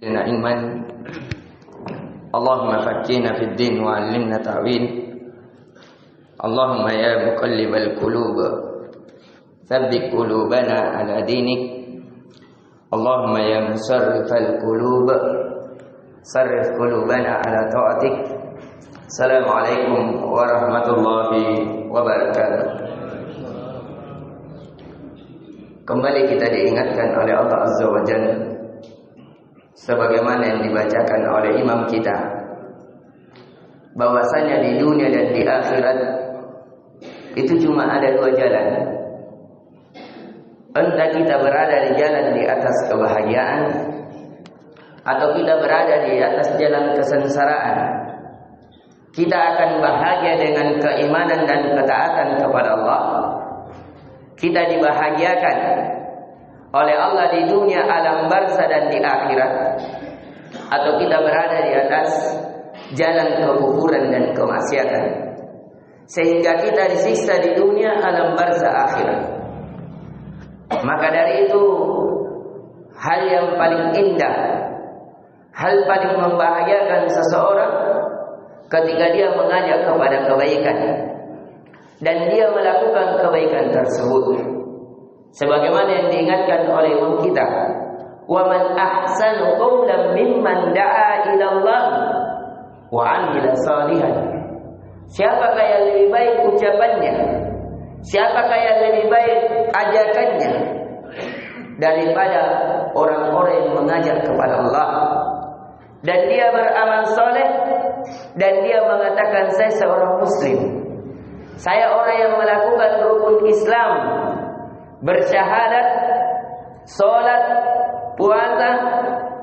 لنا علما اللهم فقهنا في الدين وعلمنا تعويل اللهم يا مقلب القلوب ثبت قلوبنا على دينك اللهم يا مصرف القلوب صرف قلوبنا على طاعتك. Assalamualaikum warahmatullahi wabarakatuh. Kembali kita diingatkan oleh Allah Azza wa Jalla sebagaimana yang dibacakan oleh imam kita, bahwasanya di dunia dan di akhirat itu cuma ada dua jalan. Entah kita berada di jalan di atas kebahagiaan atau kita berada di atas jalan kesengsaraan. Kita akan bahagia dengan keimanan dan ketaatan kepada Allah. Kita dibahagiakan oleh Allah di dunia alam barzah dan di akhirat, atau kita berada di atas jalan kekufuran dan kemaksiatan sehingga kita disiksa di dunia alam barzah akhirat. Maka dari itu, hal yang paling indah, hal paling membahagiakan seseorang ketika dia mengajak kepada kebaikan dan dia melakukan kebaikan tersebut, sebagaimana yang diingatkan oleh imam kita, wa man ahsanu qawlan mimman da'a ila Allah wa 'amila salihan. Siapakah yang lebih baik ucapannya, siapakah yang lebih baik ajakannya daripada orang-orang yang mengajak kepada Allah dan dia beramal soleh dan dia mengatakan, saya seorang muslim, saya orang yang melakukan rukun Islam, bersyahadat, sholat, puasa,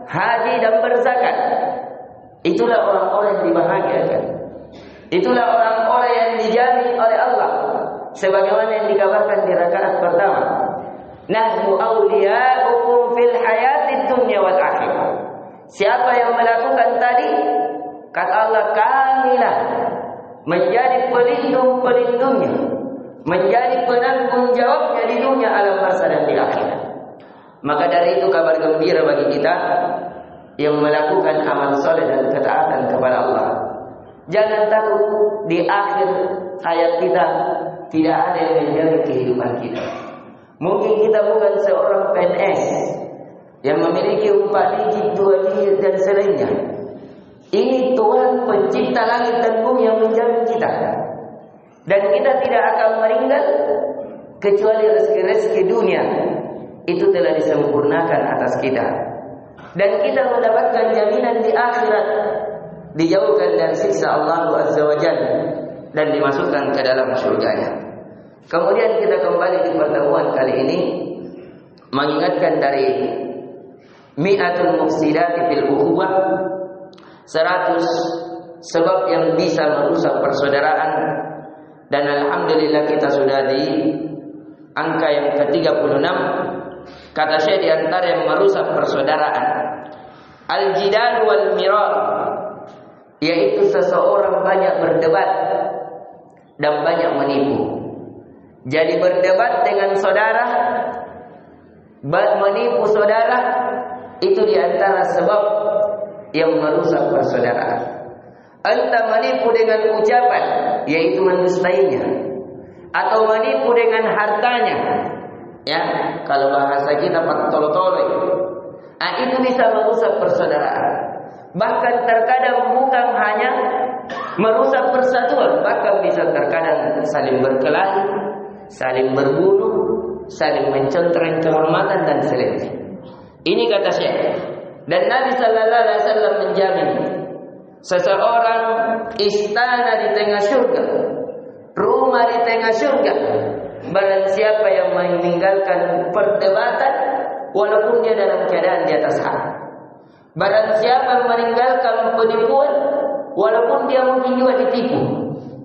haji dan berzakat. Itulah orang-orang yang dibahagiakan. Itulah orang-orang yang dijamin oleh Allah, sebagaimana yang dikabarkan di rakaat pertama, nahnu awliya'ukum fil hayatid dunya wal akhirah. Siapa yang melakukan tadi, kata Allah, kamilah menjadi pelindung-pelindungnya, menjadi penanggung jawabnya di dunia alam barzah dan di akhirat. Maka dari itu kabar gembira bagi kita yang melakukan amal soleh dan ketaatan kepada Allah. Jangan takut di akhir hayat kita tidak ada yang menjaga kehidupan kita. Mungkin kita bukan seorang PNS yang memiliki 4 digit, 2 digit dan selainnya. Ini Tuhan pencipta langit dan bumi yang menjamin kita. Dan kita tidak akan meninggal kecuali rezeki-rezeki dunia itu telah disempurnakan atas kita. Dan kita mendapatkan jaminan di akhirat, dijauhkan dari siksa Allah Azza wa Jalla dan dimasukkan ke dalam surganya. Kemudian kita kembali di pertemuan kali ini mengingatkan dari mi'atul mufsidati fil ukhuwah, 100 sebab yang bisa merusak persaudaraan. Dan alhamdulillah kita sudah di angka yang ke-36. Kata Syekh, di antara yang merusak persaudaraan al-jidal wal mirar, yaitu seseorang banyak berdebat dan banyak menipu. Jadi berdebat dengan saudara, menipu saudara, itu di antara sebab yang merusak persaudaraan. Entah menipu dengan ucapan, yaitu mendustainya, atau menipu dengan hartanya. Ya, kalau bahasa kita tolo-tolo, itu bisa merusak persaudaraan. Bahkan terkadang bukan hanya merusak persatuan, bahkan bisa terkadang saling berkelahi, saling berbunuh, saling mencontreng kehormatan dan selainnya. Ini kata Syekh. Dan Nabi sallallahu alaihi wasallam menjamin seseorang istana di tengah surga, rumah di tengah surga, barang siapa yang meninggalkan perdebatan walaupun dia dalam keadaan di atas hak. Barang siapa yang meninggalkan penipuan walaupun dia mungkin juga ditipu.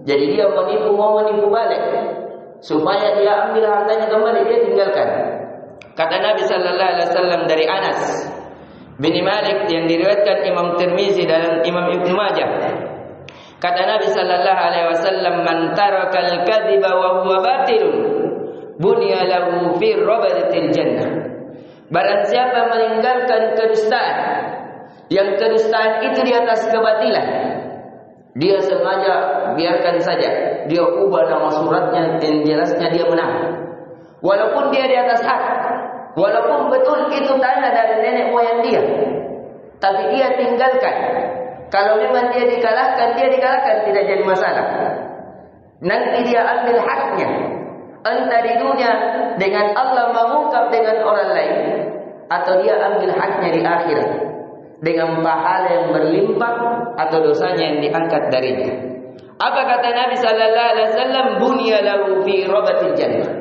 Jadi dia menipu, mau menipu balik supaya dia ambil hartanya kembali, dia tinggalkan. Kata Nabi sallallahu alaihi wasallam dari Anas bin Malik yang diriwayatkan Imam Tirmizi dan Imam Ibnu Majah. Kata Nabi sallallahu alaihi wasallam, "Man tarakal kadhiba wa huwa batilun, bunya lahu fi rabadatil jannah." Barang siapa meninggalkan kedustaan Yang kedustaan itu di atas kebatilan. Dia sengaja biarkan saja, dia ubah nama suratnya dan jelasnya dia menang. Walaupun dia di atas hak, walaupun betul itu tanah dari nenek moyang dia, tapi dia tinggalkan. Kalau memang dia dikalahkan, tidak jadi masalah. Nanti dia ambil haknya, entah di dunia dengan Allah mengungkap dengan orang lain, atau dia ambil haknya di akhirat dengan pahala yang berlimpah atau dosanya yang diangkat darinya. Apa kata Nabi sallallahu alaihi wasallam? Bunya lahu fi rabatil jannah.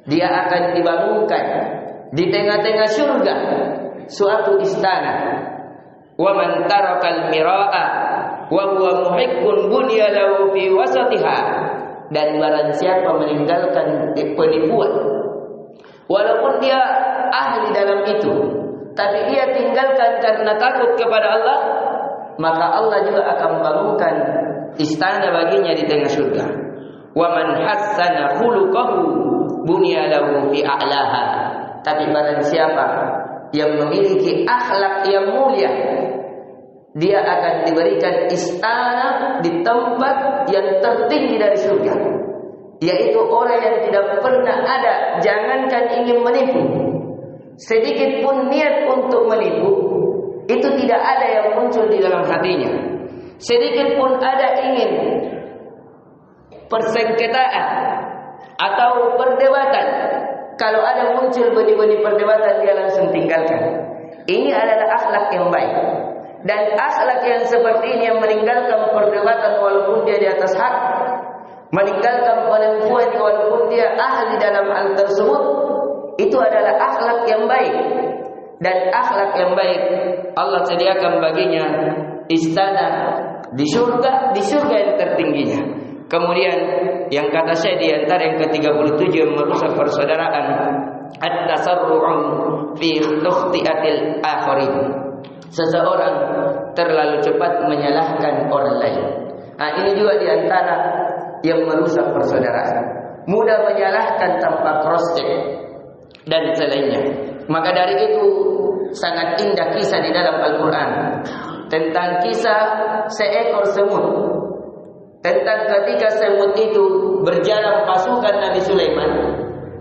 Dia akan dibangunkan di tengah-tengah surga suatu istana. Wa man tarakal mira'a wa huwa muhiqqun bunya lahu fi wasatiha. Dan barang siapa meninggalkan penipuan, walaupun dia ahli dalam itu, tapi dia tinggalkan karena takut kepada Allah, maka Allah juga akan bangunkan istana baginya di tengah surga. Wa man hassana khuluquhu bunya lahu fi a'laha. Tapi barang siapa yang memiliki akhlak yang mulia, dia akan diberikan istana di tempat yang tertinggi dari surga, yaitu orang yang tidak pernah ada, jangankan ingin menipu, sedikit pun niat untuk menipu, itu tidak ada yang muncul di dalam hatinya. Sedikit pun ada ingin persengketaan atau perdebatan, kalau ada muncul benih-benih perdebatan, dia langsung tinggalkan. Ini adalah akhlak yang baik. Dan akhlak yang seperti ini yang meninggalkan perdebatan walaupun dia di atas hak, meninggalkan penentuan walaupun dia ahli dalam hal tersebut, itu adalah akhlak yang baik. Dan akhlak yang baik Allah sediakan baginya istana di surga yang tertingginya. Kemudian yang kata saya di antara yang ke-37 yang merusak persaudaraan, at-tasarru'u fi tukhti'atil akharin. Seseorang terlalu cepat menyalahkan orang lain. Ini juga di antara yang merusak persaudaraan. Mudah menyalahkan tanpa cross check dan selainnya. Maka dari itu sangat indah kisah di dalam Al-Quran tentang kisah seekor semut. Tentang ketika semut itu berjalan pasukan Nabi Sulaiman,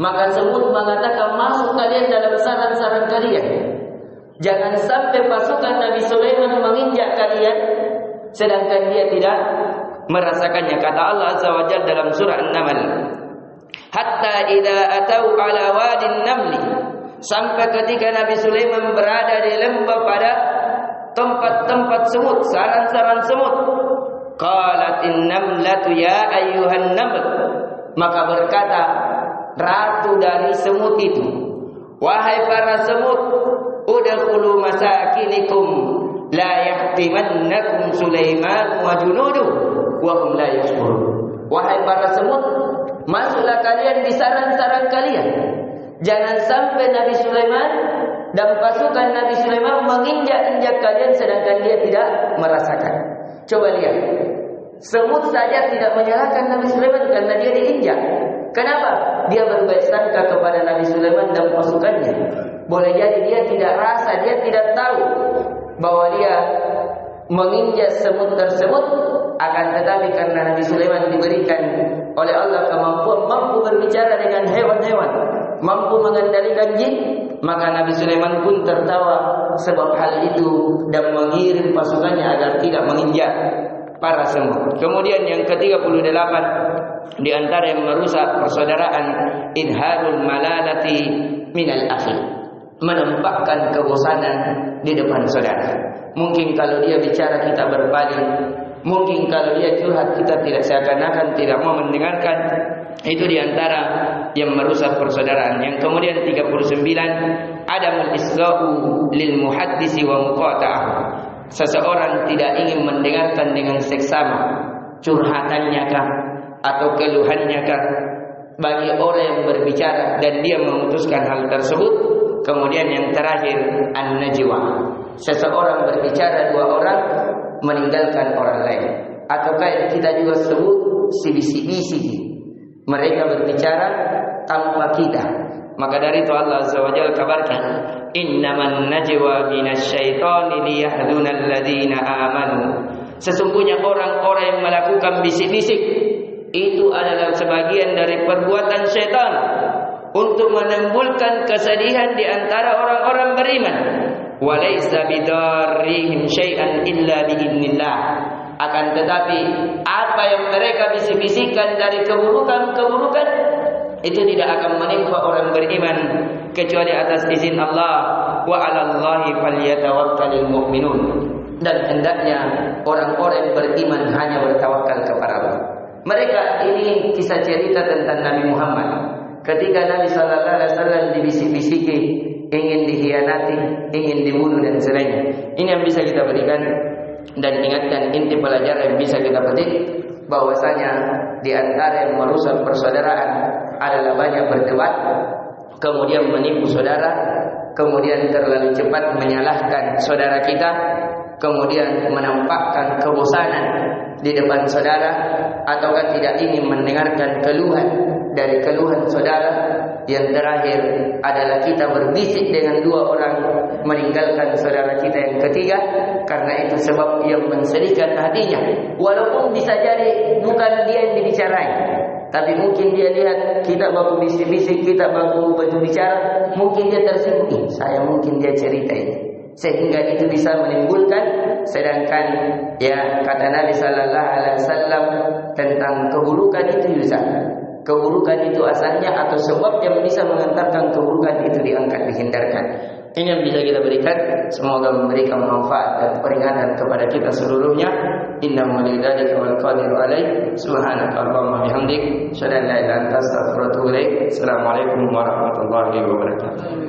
maka semut mengatakan, masuk kalian dalam sarang-sarang kalian. Jangan sampai pasukan Nabi Sulaiman menginjak kalian sedangkan dia tidak merasakannya. Kata Allah Azza wa Jalla dalam surah An-Naml, hatta idza atau ala wadin namli, sampai ketika Nabi Sulaiman berada di lembah pada tempat-tempat semut, sarang-sarang semut. Qalatin namlatu ya ayyuhan naml, maka berkata ratu dari semut itu, wahai para semut, udkhulu masakinikum la yahtimannakum Sulaiman wa junuduh wa hum la yashkurun. Wahai para semut, masuklah kalian di sarang-sarang kalian. Jangan sampai Nabi Sulaiman dan pasukan Nabi Sulaiman menginjak-injak kalian sedangkan dia tidak merasakan. Coba lihat, semut saja tidak menyalahkan Nabi Sulaiman karena dia diinjak. Kenapa? Dia berbaik sangka kepada Nabi Sulaiman dan pasukannya. Boleh jadi dia tidak rasa, dia tidak tahu bahwa dia menginjak semut tersebut. Akan tetapi karena Nabi Sulaiman diberikan oleh Allah kemampuan mampu berbicara dengan hewan-hewan, mampu mengendalikan jin, maka Nabi Sulaiman pun tertawa sebab hal itu dan mengirim pasukannya agar tidak menginjak para semut. Kemudian yang ke-38 di antara yang merusak persaudaraan, idharul malalati minal akhi, menampakkan kebosanan di depan saudara. Mungkin kalau dia bicara kita berpaling, mungkin kalau dia curhat kita tidak seakan-akan tidak mau mendengarkan. Itu di antara yang merusak persaudaraan. Yang kemudian 39, adamul isga'u lil muhaddisi wa muqata'ah. Seseorang tidak ingin mendengarkan dengan seksama curhatannya kah atau keluhannya kah bagi orang yang berbicara dan dia memutuskan hal tersebut. Kemudian yang terakhir, an-najwa. Seseorang berbicara, dua orang meninggalkan orang lain. Ataukah yang kita juga sebut si bisi-bisi. Mereka berbicara tanpa kita. Maka dari itu Allah Azza wa Jalla kabarkan, innaman najwa minasyaitani liyahdunal ladzina amanu. Sesungguhnya orang-orang yang melakukan bisik-bisik itu adalah sebagian dari perbuatan syaitan untuk menimbulkan kesedihan di antara orang-orang beriman. Walaysa bidarrihim syai'an illa biidznillah. Akan tetapi apa yang mereka bisik-bisikkan dari keburukan-keburukan itu tidak akan menimpa orang beriman kecuali atas izin Allah. Wa 'alallahi falyatawakkalul mu'minun. Dan hendaknya orang-orang beriman hanya bertawakal kepada Allah. Mereka ini kisah cerita tentang Nabi Muhammad. Ketika Nabi sallallahu alaihi wasallam dibisik-bisiki ingin dikhianati, ingin dibunuh dan selainnya. Ini yang bisa kita berikan dan ingatkan inti pelajaran yang bisa kita petik bahwasanya di antara yang merusak persaudaraan adalah banyak berdebat, kemudian menipu saudara, kemudian terlalu cepat menyalahkan saudara kita, kemudian menampakkan kebosanan di depan saudara, ataukah tidak ingin mendengarkan keluhan dari keluhan saudara. Yang terakhir adalah kita berbisik dengan dua orang, meninggalkan saudara kita yang ketiga, karena itu sebab yang mensedihkan hatinya. Walaupun bisa jadi bukan dia yang dibicarai, tapi mungkin dia lihat kita baku bisik-bisik, kita baku berbicara, mungkin dia tersinggung. Saya mungkin dia cerita ini, sehingga itu bisa menimbulkan. Sedangkan ya kata Nabi sallallahu alaihi wasallam tentang keburukan itu Yusa, keburukan itu asalnya atau sebab yang bisa mengantarkan keburukan itu diangkat, dihindarkan. Ini yang bisa kita berikan. Semoga memberikan manfaat dan peringatan kepada kita seluruhnya. Innahu waliyudzalika wal qadiru alaih. Subhanaka Allahumma bihamdik, asyhadu an la ilaha illa anta astaghfiruka wa atubu ilaik. Assalamualaikum warahmatullahi wabarakatuh.